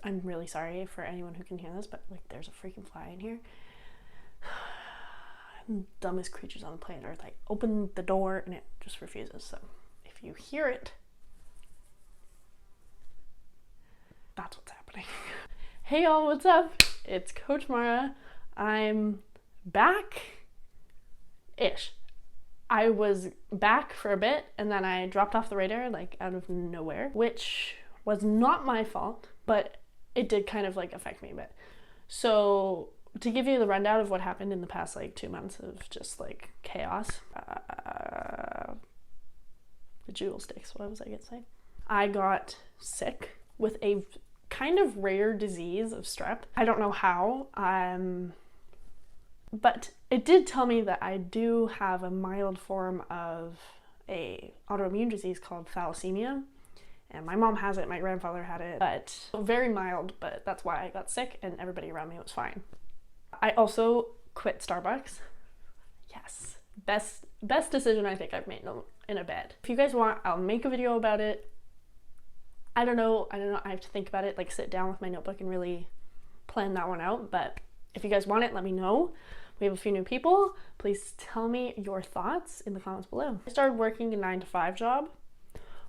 I'm really sorry for anyone who can hear this, but like there's a freaking fly in here. Dumbest creatures on the planet Earth. I open the door and it just refuses. So if you hear it, that's what's happening. Hey y'all, what's up? It's Coach Mara. I'm back-ish. I was back for a bit and then I dropped off the radar like out of nowhere, which was not my fault, but it did kind of like affect me a bit. So to give you the rundown of what happened in the past like 2 months of just like chaos, the jewel sticks, what was I gonna say? I got sick with a kind of rare disease of strep. I don't know how, but it did tell me that I do have a mild form of a autoimmune disease called thalassemia. And my mom has it, my grandfather had it, but very mild, but that's why I got sick and everybody around me was fine. I also quit Starbucks. Yes, best decision I think I've made in a bit. If you guys want, I'll make a video about it. I don't know, I have to think about it, like sit down with my notebook and really plan that one out, but if you guys want it, let me know. We have a few new people. Please tell me your thoughts in the comments below. I started working a 9-to-5 job,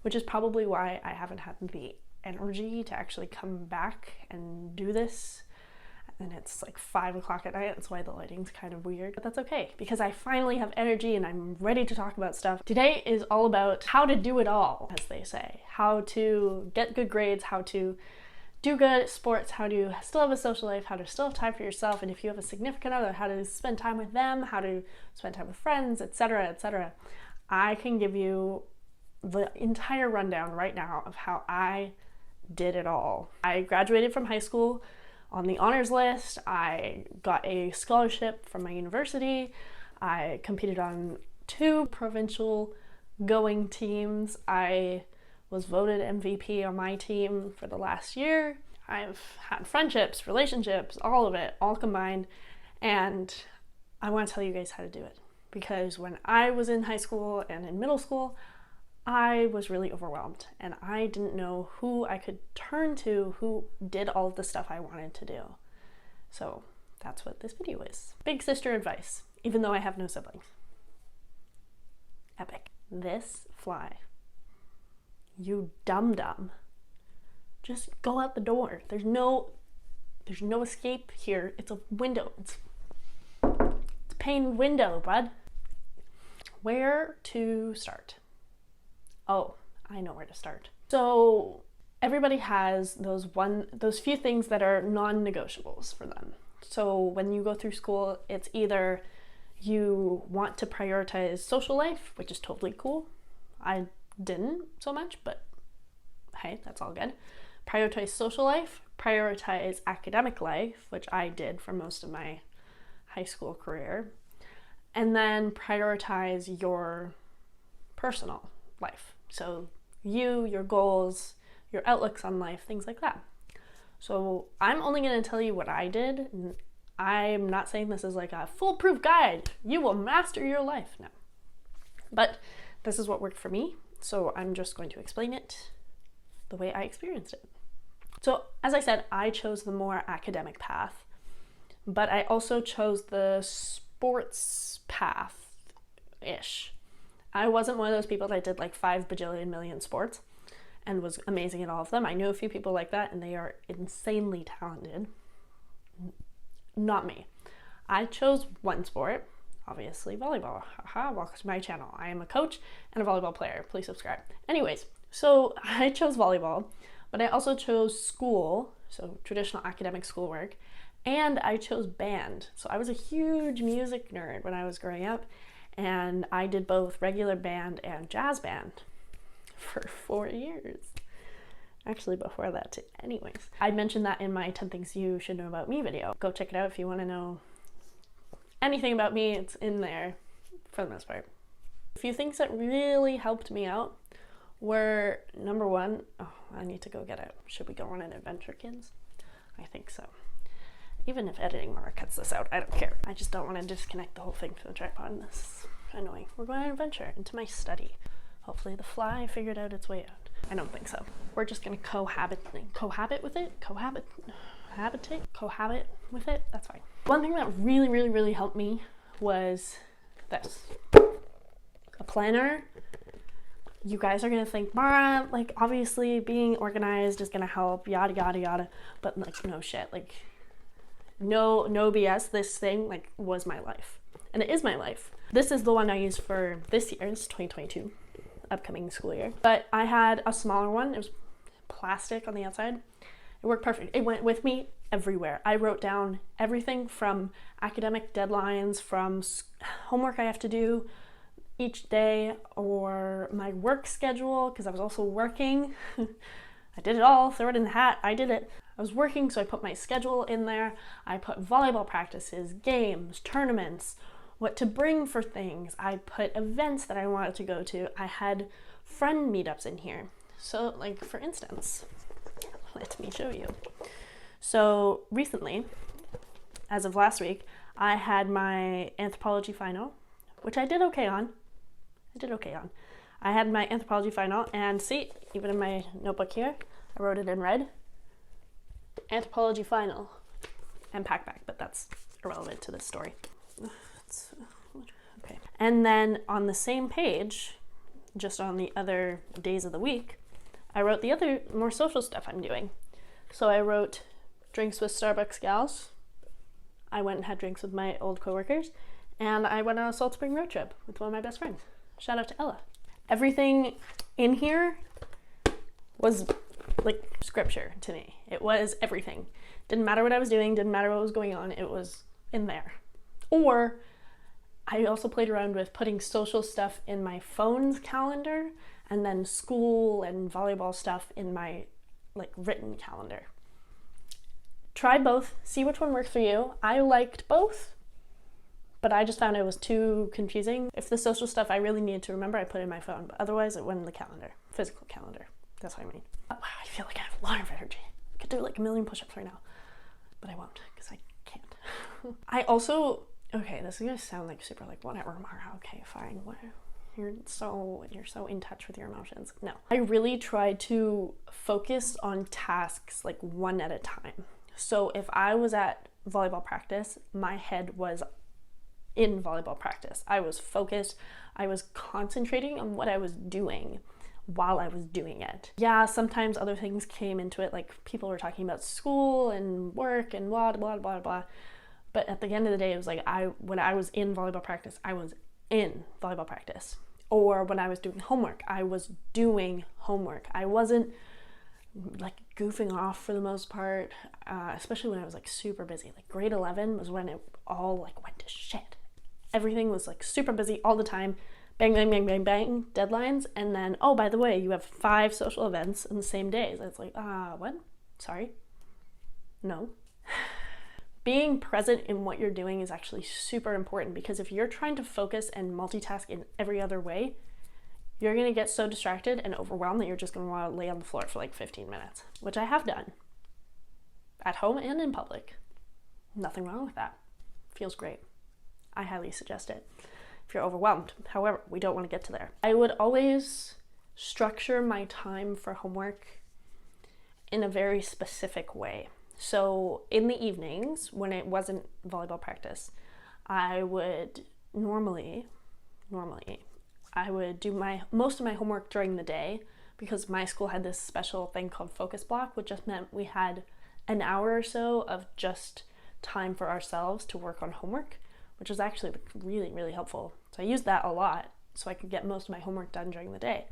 which is probably why I haven't had the energy to actually come back and do this. And it's like 5 o'clock at night, that's why the lighting's kind of weird. But that's okay, because I finally have energy and I'm ready to talk about stuff. Today is all about how to do it all, as they say. How to get good grades, how to do good at sports, how to still have a social life, how to still have time for yourself, and if you have a significant other, how to spend time with them, how to spend time with friends, etc., etc. I can give you the entire rundown right now of how I did it all. I graduated from high school on the honors list. I got a scholarship from my university. I competed on 2 provincial going teams. I was voted MVP on my team for the last year. I've had friendships, relationships, all of it, all combined. And I want to tell you guys how to do it. Because when I was in high school and in middle school, I was really overwhelmed and I didn't know who I could turn to who did all of the stuff I wanted to do. So that's what this video is. Big sister advice, even though I have no siblings. Epic. This fly, you dum-dum, just go out the door. There's no escape here. It's a window. It's a pane window, bud. Where to start? Oh, I know where to start. So everybody has those few things that are non-negotiables for them. So when you go through school, it's either you want to prioritize social life, which is totally cool. I didn't so much, but hey, that's all good. Prioritize social life, prioritize academic life, which I did for most of my high school career, and then prioritize your personal life. So your goals, your outlooks on life, things like that. So I'm only going to tell you what I did. I'm not saying this is like a foolproof guide. You will master your life. No. But this is what worked for me. So I'm just going to explain it the way I experienced it. So as I said, I chose the more academic path, but I also chose the sports path-ish. I wasn't one of those people that did like 5 bajillion million sports and was amazing at all of them. I know a few people like that and they are insanely talented. Not me. I chose one sport, obviously volleyball. Haha, welcome to my channel. I am a coach and a volleyball player. Please subscribe. Anyways, so I chose volleyball, but I also chose school, so traditional academic schoolwork, and I chose band. So I was a huge music nerd when I was growing up, and I did both regular band and jazz band for 4 years. Actually, before that too. Anyways, I mentioned that in my 10 things you should know about me video. Go check it out if you want to know anything about me. It's in there for the most part. A few things that really helped me out were, number one, oh, I need to go get it. Should we go on an adventure, kids? I think so. Even if editing Mara cuts this out, I don't care. I just don't want to disconnect the whole thing from the tripod. This is annoying. We're going on an adventure into my study. Hopefully the fly figured out its way out. I don't think so. We're just gonna cohabit with it? Cohabit with it? That's fine. One thing that really helped me was this. A planner. You guys are gonna think, Mara, like obviously being organized is gonna help, yada yada yada, but like no shit, like no BS. This thing like was my life, and it is my life. This is the one I used for this year. It's 2022, upcoming school year. But I had a smaller one. It was plastic on the outside. It worked perfect. It went with me everywhere. I wrote down everything from academic deadlines, from homework I have to do each day, or my work schedule, because I was also working. I did it all, throw it in the hat, I did it. I was working, so I put my schedule in there. I put volleyball practices, games, tournaments, what to bring for things. I put events that I wanted to go to. I had friend meetups in here. So like for instance, let me show you. So recently, as of last week, I had my anthropology final, which I did okay on. I had my anthropology final, and see, even in my notebook here, I wrote it in red. Anthropology final and pack back, but that's irrelevant to this story. Okay. And then on the same page, just on the other days of the week, I wrote the other more social stuff I'm doing. So I wrote drinks with Starbucks gals. I went and had drinks with my old coworkers, and I went on a Salt Spring road trip with one of my best friends. Shout out to Ella. Everything in here was like scripture to me. It was everything. Didn't matter what I was doing, didn't matter what was going on, it was in there. Or I also played around with putting social stuff in my phone's calendar, and then school and volleyball stuff in my like written calendar. Try both, see which one works for you. I liked both, but I just found it was too confusing. If the social stuff I really needed to remember, I put it in my phone, but otherwise it went in the calendar, physical calendar. That's what I mean. Oh, wow, I feel like I have a lot of energy. I could do like 1 million push-ups right now, but I won't because I can't. I also, okay, this is gonna sound like super like whatever, Mara. Okay, fine. Whatever. You're so in touch with your emotions. No, I really try to focus on tasks like one at a time. So if I was at volleyball practice, my head was in volleyball practice. I was focused. I was concentrating on what I was doing while I was doing it. Yeah, sometimes other things came into it, like people were talking about school and work and blah, blah, blah, blah. But at the end of the day, it was like when I was in volleyball practice, I was in volleyball practice. Or when I was doing homework, I was doing homework. I wasn't like goofing off for the most part, especially when I was like super busy. Like grade 11 was when it all like went to shit. Everything was like super busy all the time. Bang, bang, bang, bang, bang, deadlines. And then, oh, by the way, you have 5 social events in the same days. It's like, what? Sorry? No. Being present in what you're doing is actually super important, because if you're trying to focus and multitask in every other way, you're going to get so distracted and overwhelmed that you're just going to want to lay on the floor for like 15 minutes, which I have done at home and in public. Nothing wrong with that. Feels great. I highly suggest it if you're overwhelmed. However, we don't want to get to there. I would always structure my time for homework in a very specific way. So in the evenings, when it wasn't volleyball practice, I would normally, I would do most of my homework during the day, because my school had this special thing called focus block, which just meant we had an hour or so of just time for ourselves to work on homework, which was actually really, really helpful. So I used that a lot so I could get most of my homework done during the day.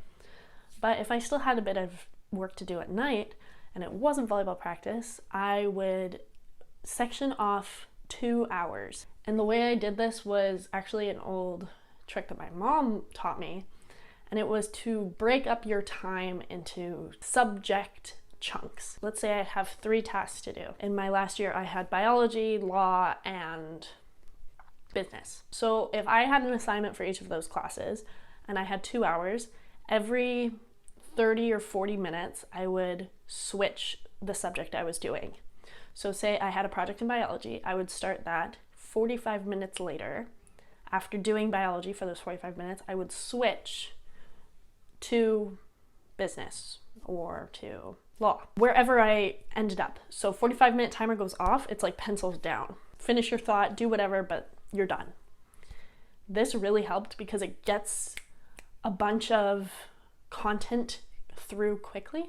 But if I still had a bit of work to do at night, and it wasn't volleyball practice, I would section off 2 hours. And the way I did this was actually an old trick that my mom taught me, and it was to break up your time into subject chunks. Let's say I have 3 tasks to do. In my last year, I had biology, law, and business. So if I had an assignment for each of those classes, and I had 2 hours, every 30 or 40 minutes, I would switch the subject I was doing. So say I had a project in biology, I would start that. 45 minutes later, after doing biology for those 45 minutes, I would switch to business or to law, wherever I ended up. So 45-minute timer goes off, it's like pencils down. Finish your thought, do whatever, but you're done. This really helped because it gets a bunch of content through quickly,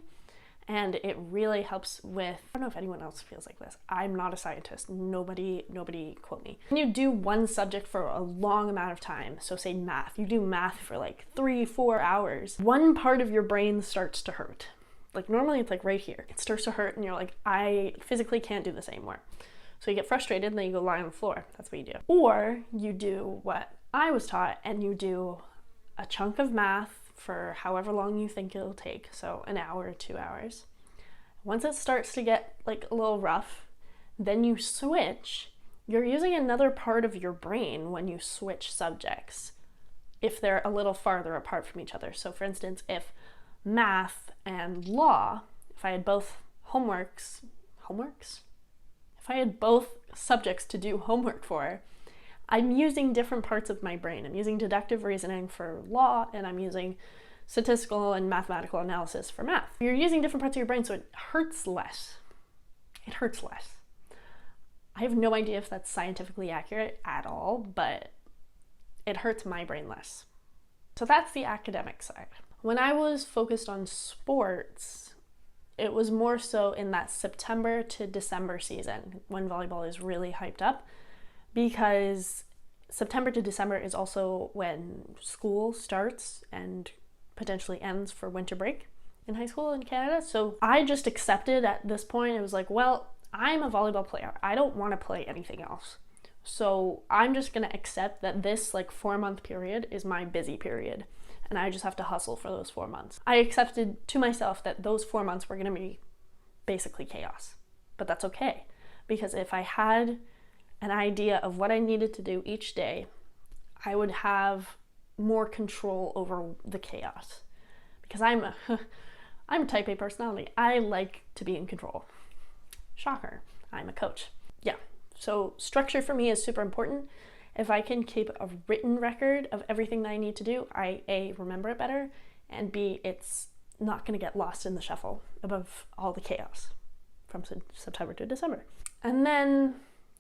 and it really helps with, I don't know if anyone else feels like this. I'm not a scientist. Nobody quote me. When you do one subject for a long amount of time, so say math, you do math for like 3-4 hours, one part of your brain starts to hurt. Like normally it's like right here. It starts to hurt and you're like, I physically can't do this anymore. So you get frustrated and then you go lie on the floor. That's what you do. Or you do what I was taught and you do a chunk of math for however long you think it'll take. So an hour or 2 hours. Once it starts to get like a little rough, then you switch. You're using another part of your brain when you switch subjects if they're a little farther apart from each other. So for instance, if math and law, if I had both homeworks? If I had both subjects to do homework for, I'm using different parts of my brain. I'm using deductive reasoning for law, and I'm using statistical and mathematical analysis for math. You're using different parts of your brain, so it hurts less. It hurts less. I have no idea if that's scientifically accurate at all, but it hurts my brain less. So that's the academic side. When I was focused on sports, it was more so in that September to December season when volleyball is really hyped up, because September to December is also when school starts and potentially ends for winter break in high school in Canada. So I just accepted at this point, it was like, well, I'm a volleyball player. I don't want to play anything else. So I'm just going to accept that this like 4-month period is my busy period. And I just have to hustle for those 4 months. I accepted to myself that those 4 months were going to be basically chaos. But that's okay. Because if I had an idea of what I needed to do each day, I would have more control over the chaos. Because I'm a type A personality. I like to be in control. Shocker. I'm a coach. Yeah. So structure for me is super important. If I can keep a written record of everything that I need to do, I A, remember it better, and B, it's not going to get lost in the shuffle above all the chaos from September to December. And then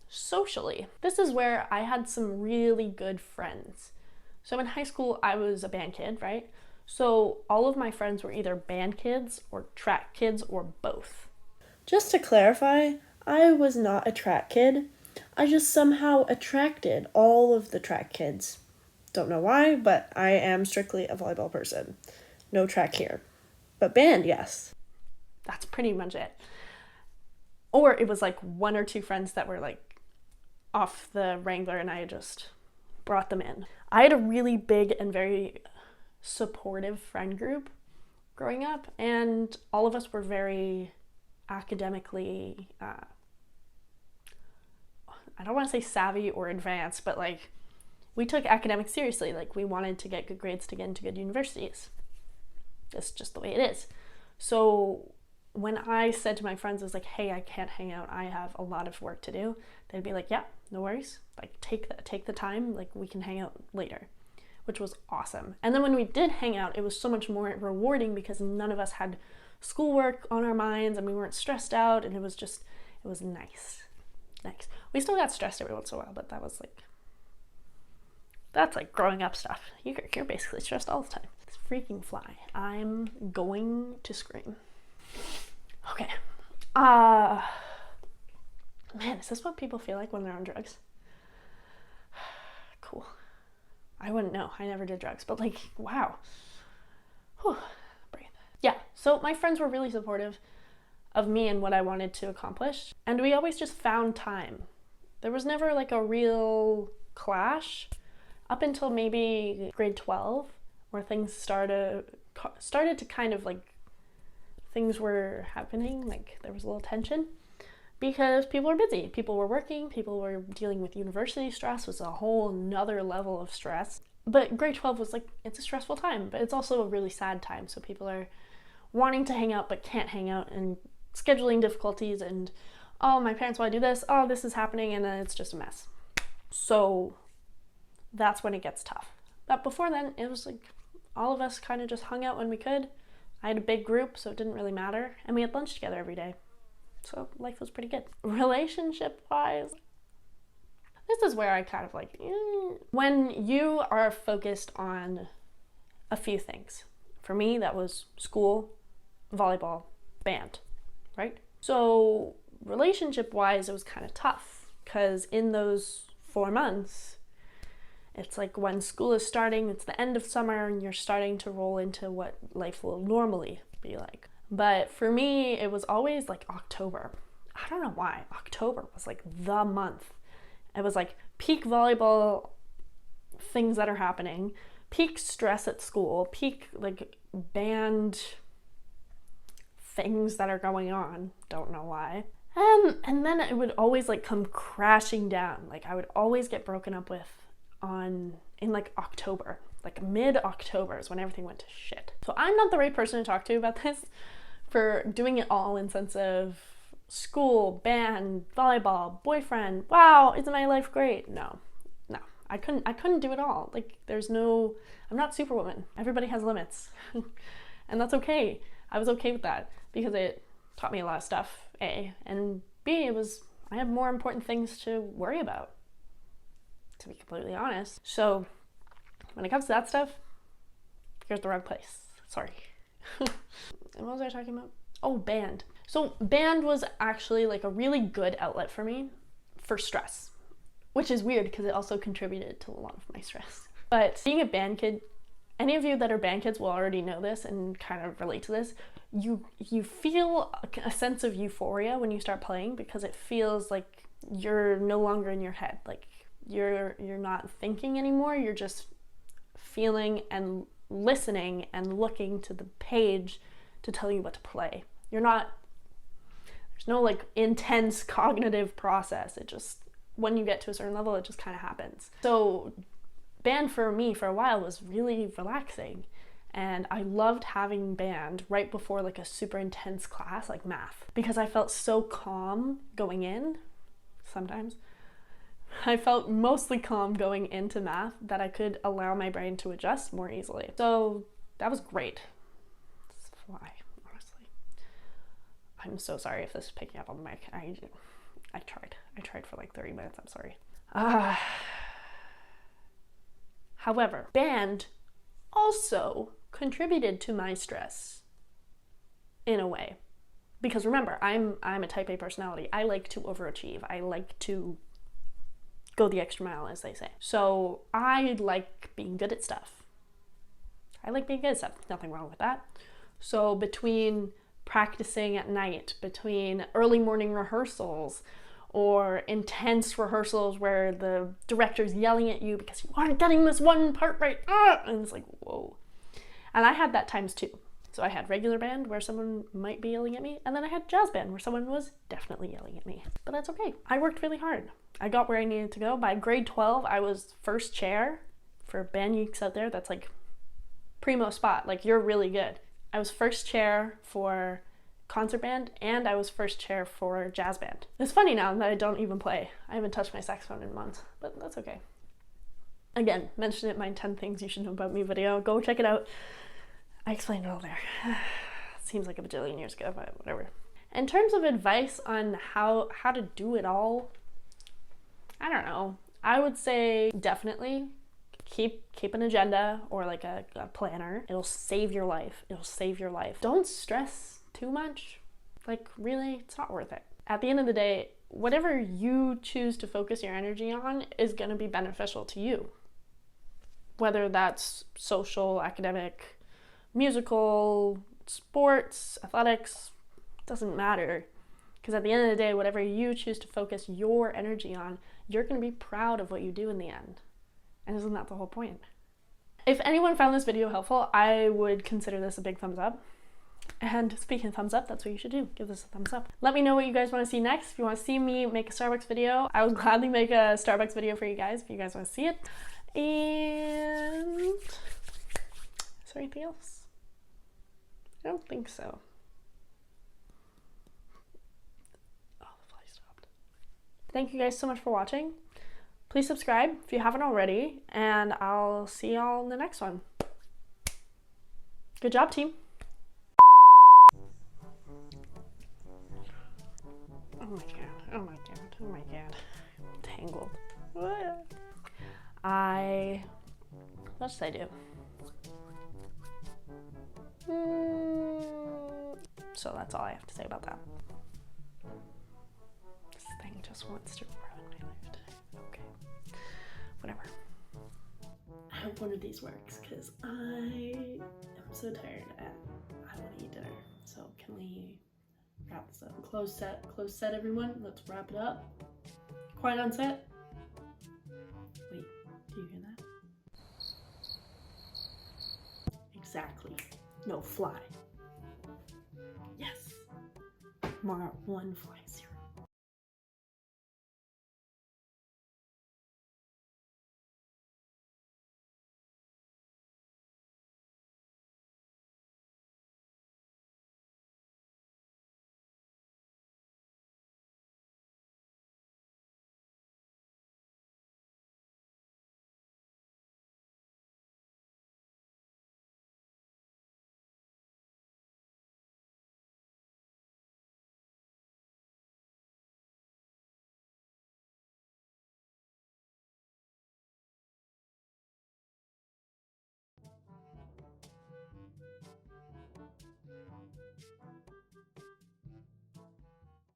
socially, this is where I had some really good friends. So in high school, I was a band kid, right? So all of my friends were either band kids or track kids or both. Just to clarify, I was not a track kid. I just somehow attracted all of the track kids. Don't know why, but I am strictly a volleyball person. No track here. But band, yes. That's pretty much it. Or it was like 1 or 2 friends that were like off the Wrangler and I just brought them in. I had a really big and very supportive friend group growing up, and all of us were very academically I don't want to say savvy or advanced, but like we took academics seriously. Like we wanted to get good grades to get into good universities. That's just the way it is. So when I said to my friends, I was like, hey, I can't hang out. I have a lot of work to do. They'd be like, yeah, no worries. Like take the time. Like we can hang out later, which was awesome. And then when we did hang out, it was so much more rewarding because none of us had schoolwork on our minds and we weren't stressed out, and it was nice. Nice. We still got stressed every once in a while, but that's like growing up stuff. You're basically stressed all the time. It's freaking fly. I'm going to scream. Okay. Man, is this what people feel like when they're on drugs? Cool. I wouldn't know. I never did drugs, but like, wow. Whew. Breathe. Yeah, so my friends were really supportive of me and what I wanted to accomplish. And we always just found time. There was never like a real clash up until maybe grade 12, where things started to kind of like, things were happening, like there was a little tension because people were busy. People were working, people were dealing with university stress, was a whole nother level of stress. But grade 12 was like, it's a stressful time, but it's also a really sad time. So people are wanting to hang out but can't hang out, and scheduling difficulties, and oh, my parents want to do this, oh, this is happening, and then it's just a mess. So that's when it gets tough. But before then, it was like all of us kind of just hung out when we could. I had a big group, so it didn't really matter. And we had lunch together every day. So life was pretty good. Relationship-wise, this is where I kind of like, when you are focused on a few things. For me, that was school, volleyball, band, right? So relationship-wise, it was kind of tough because in those 4 months, it's like when school is starting, it's the end of summer and you're starting to roll into what life will normally be like. But for me, it was always like October. I don't know why. October was like the month. It was like peak volleyball things that are happening, peak stress at school, peak like band things that are going on. Don't know why. And then it would always like come crashing down. Like I would always get broken up with in like October, like mid-October is when everything went to shit. So I'm not the right person to talk to about this for doing it all in sense of school, band, volleyball, boyfriend. Wow, isn't my life great? No, I couldn't do it all. Like I'm not Superwoman. Everybody has limits and that's okay. I was okay with that because it taught me a lot of stuff, A, and B, I have more important things to worry about, to be completely honest. So when it comes to that stuff, you're at the wrong place. Sorry. And what was I talking about? Oh, band. So band was actually like a really good outlet for me for stress, which is weird because it also contributed to a lot of my stress. But being a band kid, any of you that are band kids will already know this and kind of relate to this. You feel a sense of euphoria when you start playing because it feels like you're no longer in your head. Like you're not thinking anymore. You're just feeling and listening and looking to the page to tell you what to play. There's no like intense cognitive process. It just, when you get to a certain level, it just kind of happens. So band for me for a while was really relaxing. And I loved having band right before like a super intense class like math because I felt so calm going in. Sometimes I felt mostly calm going into math that I could allow my brain to adjust more easily. So that was great. That's why, honestly. I'm so sorry if this is picking up on the mic. I tried for like 30 minutes. I'm sorry. However, band also contributed to my stress in a way. Because remember, I'm a type A personality. I like to overachieve. I like to go the extra mile, as they say. So I like being good at stuff. Nothing wrong with that. So between practicing at night, between early morning rehearsals, or intense rehearsals where the director's yelling at you because you aren't getting this one part right, and it's like, whoa. And I had that times two. So I had regular band where someone might be yelling at me, and then I had jazz band where someone was definitely yelling at me. But that's okay. I worked really hard. I got where I needed to go. By grade 12, I was first chair. For band geeks out there, that's like primo spot. Like, you're really good. I was first chair for concert band, and I was first chair for jazz band. It's funny now that I don't even play. I haven't touched my saxophone in months, but that's okay. Again, mention it in my 10 things you should know about me video. Go check it out. I explained it all there. Seems like a bajillion years ago, but whatever. In terms of advice on how to do it all, I don't know. I would say definitely keep an agenda or like a planner. It'll save your life. Don't stress too much. Like, really, it's not worth it. At the end of the day, whatever you choose to focus your energy on is going to be beneficial to you. Whether that's social, academic, musical, sports, athletics, doesn't matter. Because at the end of the day, whatever you choose to focus your energy on, you're going to be proud of what you do in the end. And isn't that the whole point? If anyone found this video helpful, I would consider this a big thumbs up. And speaking of thumbs up, that's what you should do. Give this a thumbs up. Let me know what you guys want to see next. If you want to see me make a Starbucks video, I would gladly make a Starbucks video for you guys if you guys want to see it. And is there anything else? I don't think so. Oh, the fly stopped. Thank you guys so much for watching. Please subscribe if you haven't already, and I'll see y'all in the next one. Good job, team. Oh my god, oh my god. I'm tangled. What did I do? So that's all I have to say about that. This thing just wants to ruin my life today. Okay. Whatever. I hope one of these works because I am so tired and I want to eat dinner. So can we wrap this up? Close set everyone. Let's wrap it up. Quiet on set. Wait, do you hear that? Exactly. No, fly. Yes. More one fly.